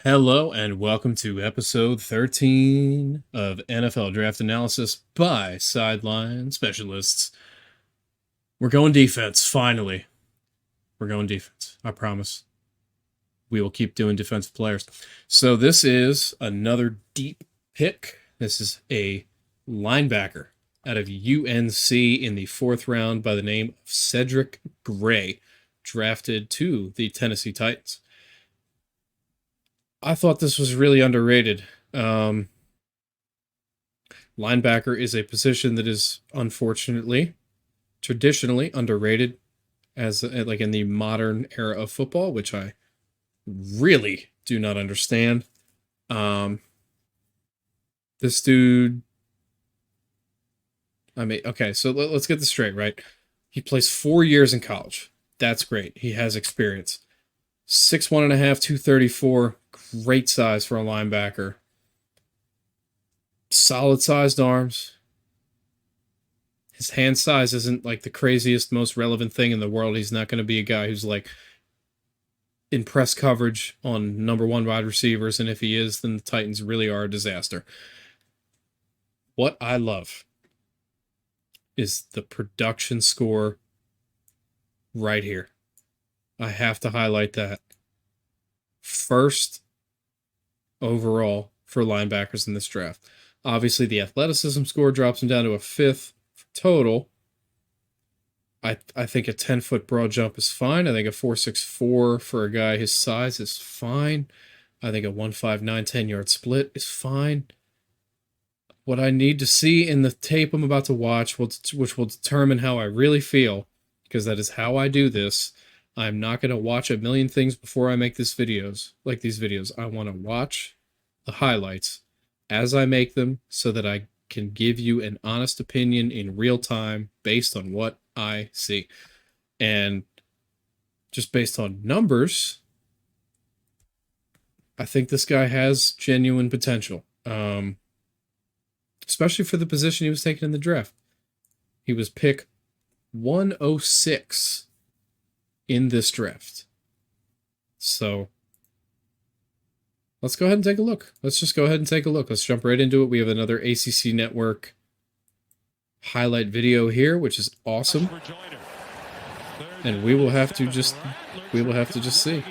Hello and welcome to episode 13 of NFL Draft Analysis by Sideline Specialists. We're going defense, finally. We're going defense, I promise. We will keep doing defensive players. So this is another deep pick. This is a linebacker out of UNC in the 4th round by the name of Cedric Gray, drafted to the Tennessee Titans. I thought this was really underrated. Linebacker is a position that is unfortunately, traditionally underrated as like in the modern era of football, which I really do not understand. This dude, okay, so let's get this straight, right? He plays 4 years in college. That's great. He has experience. 6'1.5", 234, great size for a linebacker. Solid sized arms. His hand size isn't like the craziest, most relevant thing in the world. He's not going to be a guy who's like in press coverage on number 1 wide receivers, and if he is, then the Titans really are a disaster. What I love is the production score right here. I have to highlight that. First overall for linebackers in this draft. Obviously, the athleticism score drops him down to a 5th total. I think a 10-foot broad jump is fine. I think a 4.64 for a guy his size is fine. I think a 1.59 10-yard split is fine. What I need to see in the tape I'm about to watch, which will determine how I really feel, because that is how I do this. I'm not going to watch a million things before I make these videos. I want to watch the highlights as I make them so that I can give you an honest opinion in real time based on what I see. And just based on numbers, I think this guy has genuine potential, especially for the position he was taken in the draft. He was pick 106 in this draft. So let's go ahead and take a look. Let's jump right into it. We have another ACC Network highlight video here, which is awesome. And we will have to just see.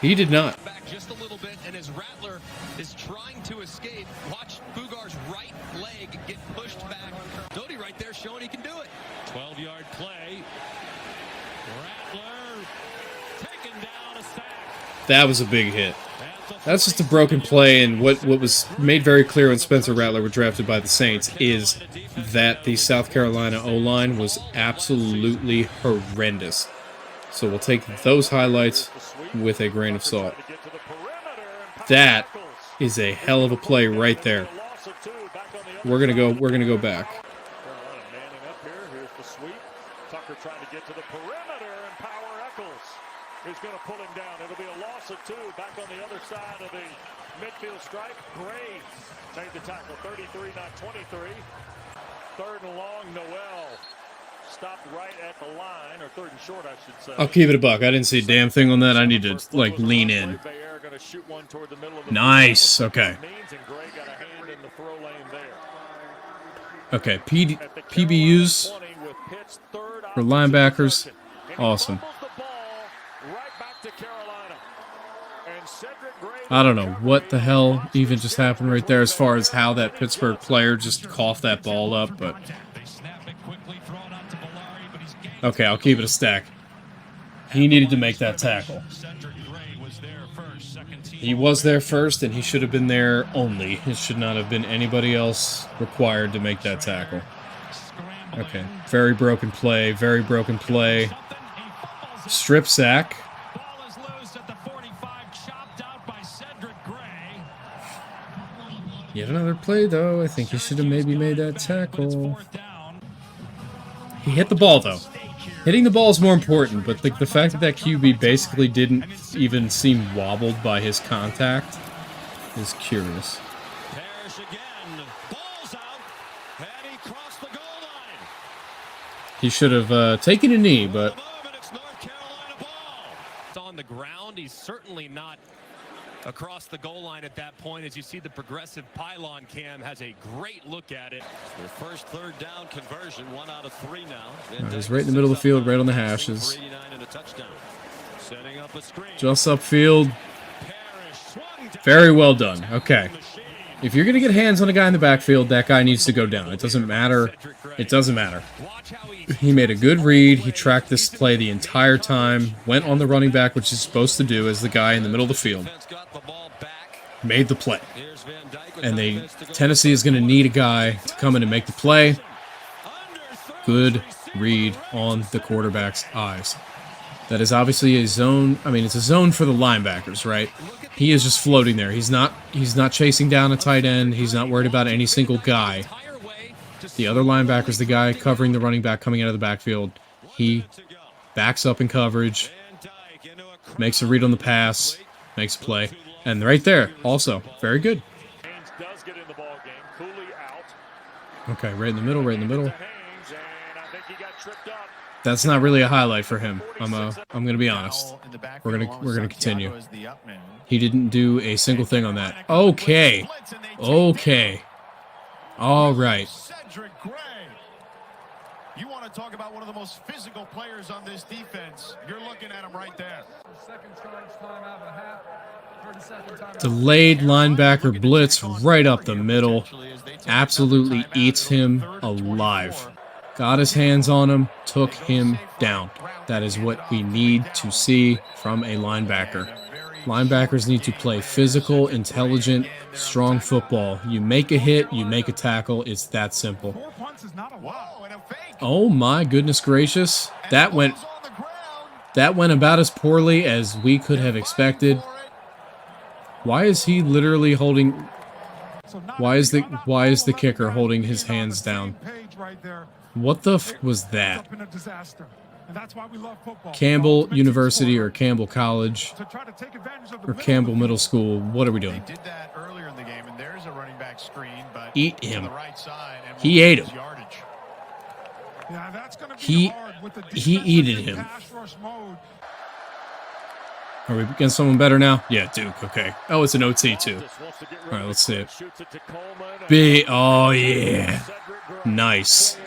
He did not. Back just a little bit, and as Rattler is trying to escape, watch Boogar's right leg get pushed back. Doty right there showing he can do it. 12-yard play. Rattler taken down a sack. That was a big hit. That's just a broken play, and what was made very clear when Spencer Rattler was drafted by the Saints is that the South Carolina O-line was absolutely horrendous. So we'll take those highlights with a grain of salt. That is a hell of a play right there. We're gonna go back. Tucker trying to get to the perimeter, and Power Eccles is going to pull him down. It'll be a loss of 2 back on the other side of the midfield stripe. Gray made the tackle, 33, not 23. 3rd and long, Noel stopped right at the line, or 3rd and short, I should say. I'll keep it a buck. I didn't see a damn thing on that. I need to like lean in. Nice. Okay. Okay. PBUs for linebackers. Awesome. I don't know what the hell even just happened right there as far as how that Pittsburgh player just coughed that ball up, but okay, I'll keep it a stack. He needed to make that tackle. He was there first, and he should have been there only. It should not have been anybody else required to make that tackle. Okay, very broken play, Strip sack. Yet another play, though. I think he should have maybe made that tackle. He hit the ball, though. Hitting the ball is more important, but the fact that QB basically didn't even seem wobbled by his contact is curious. He should have taken a knee, but on the ground. ground. He's certainly not across the goal line at that point. As you see, the progressive pylon cam has a great look at it. Their first third down conversion, 1 out of 3 now. He's right in the middle of the field, right on the hashes. Setting up a screen. Just upfield. Very well done. Okay. If you're going to get hands on a guy in the backfield, that guy needs to go down. It doesn't matter. It doesn't matter. He made a good read. He tracked this play the entire time. Went on the running back, which he's supposed to do as the guy in the middle of the field. Made the play. And Tennessee is going to need a guy to come in and make the play. Good read on the quarterback's eyes. That is obviously a zone. I mean, it's a zone for the linebackers, right? He is just floating there. He's not chasing down a tight end. He's not worried about any single guy. The other linebacker is the guy covering the running back coming out of the backfield. He backs up in coverage, makes a read on the pass, makes a play. And right there, also, very good. Okay, right in the middle, right in the middle. That's not really a highlight for him. I'm gonna be honest. We're gonna continue. He didn't do a single thing on that. Okay. Okay. All right. Cedric Gray. You want to talk about one of the most physical players on this defense? You're looking at him right there. Delayed linebacker blitz right up the middle. Absolutely eats him alive. Got his hands on him, took him down. That is what we need to see from a linebacker. Linebackers need to play physical, intelligent, strong football. You make a hit, you make a tackle. It's that simple. Oh my goodness gracious. That went about as poorly as we could have expected. Why is he literally holding... Why is the kicker holding his hands down? What the f was that? Campbell University or Campbell College or Campbell Middle School. What are we doing? Eat him. He ate him. He eated him. Are we against someone better now? Yeah, Duke. Okay. Oh, it's an OT too. All right, let's see it. Oh yeah. Nice.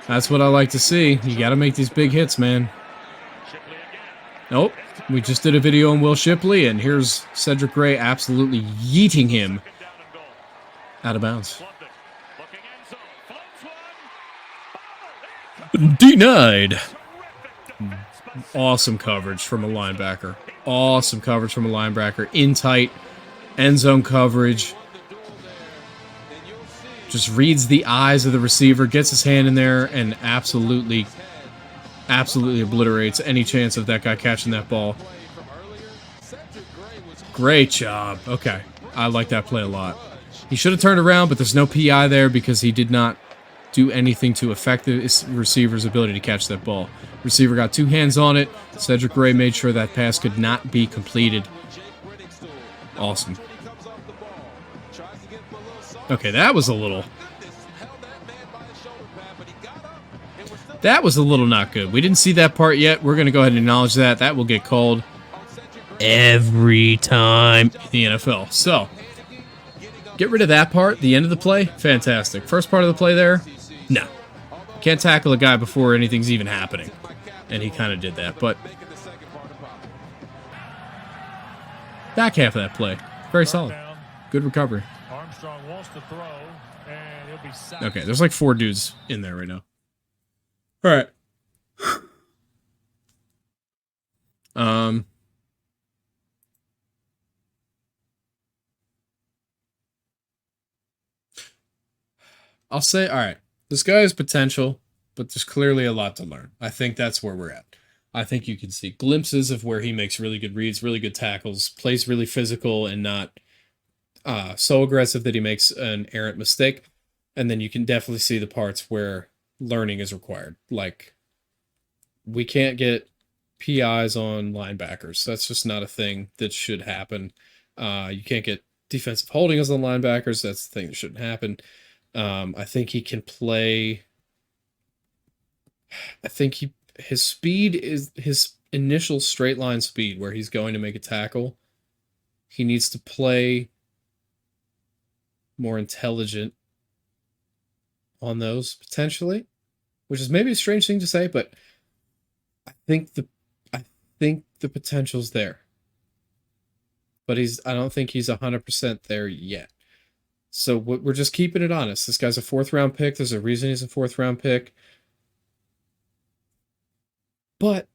That's what I like to see. You got to make these big hits, man. Nope. We just did a video on Will Shipley, and here's Cedric Gray absolutely yeeting him out of bounds. Denied. Awesome coverage from a linebacker. Awesome coverage from a linebacker. In tight. End zone coverage. Just reads the eyes of the receiver, gets his hand in there, and absolutely obliterates any chance of that guy catching that ball. Great job. Okay. I like that play a lot. He should have turned around, but there's no PI there because he did not do anything to affect the receiver's ability to catch that ball. Receiver got two hands on it. Cedric Gray made sure that pass could not be completed. Awesome. Okay, that was a little not good. We didn't see that part yet. We're going to go ahead and acknowledge that. That will get called every time in the NFL. So, get rid of that part. The end of the play, fantastic. First part of the play there, no. Can't tackle a guy before anything's even happening. And he kind of did that, but back half of that play, very solid. Good recovery. Okay, there's like 4 dudes in there right now. All right. I'll say, all right, this guy has potential, but there's clearly a lot to learn. I think that's where we're at. I think you can see glimpses of where he makes really good reads, really good tackles, plays really physical and not so aggressive that he makes an errant mistake. And then you can definitely see the parts where learning is required. Like, we can't get PIs on linebackers. That's just not a thing that should happen. You can't get defensive holdings on linebackers. That's the thing that shouldn't happen. I think he can play. I think his speed is initial straight line speed where he's going to make a tackle, he needs to play more intelligent on those potentially, which is maybe a strange thing to say, but I think the potential's there. But I don't think he's 100% there yet. So we're just keeping it honest. This guy's a 4th round pick. There's a reason he's a 4th round pick. But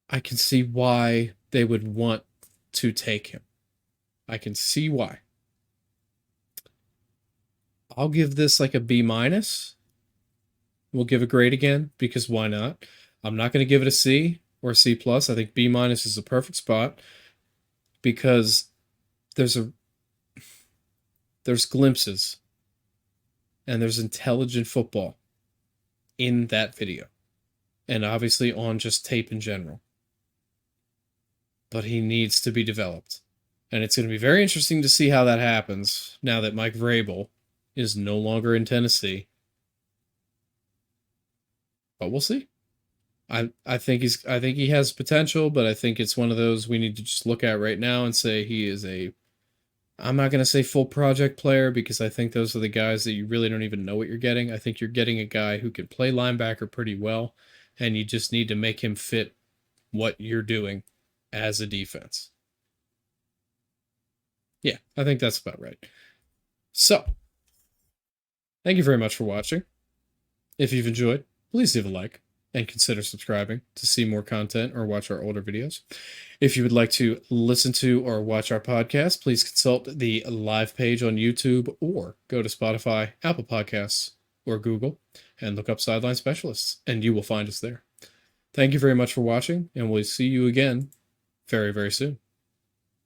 I can see why they would want to take him. I can see why. I'll give this like a B-. We'll give a grade again because why not? I'm not going to give it a C or a C+. I think B- is the perfect spot because there's glimpses and there's intelligent football in that video. And obviously on just tape in general. But he needs to be developed. And it's going to be very interesting to see how that happens now that Mike Vrabel is no longer in Tennessee. But we'll see. I think he has potential, but I think it's one of those we need to just look at right now and say he is I'm not going to say full project player because I think those are the guys that you really don't even know what you're getting. I think you're getting a guy who can play linebacker pretty well, and you just need to make him fit what you're doing as a defense. Yeah, I think that's about right. So, thank you very much for watching. If you've enjoyed, please leave a like and consider subscribing to see more content or watch our older videos. If you would like to listen to or watch our podcast, please consult the live page on YouTube or go to Spotify, Apple Podcasts, or Google and look up Sideline Specialists, and you will find us there. Thank you very much for watching, and we'll see you again very, very soon.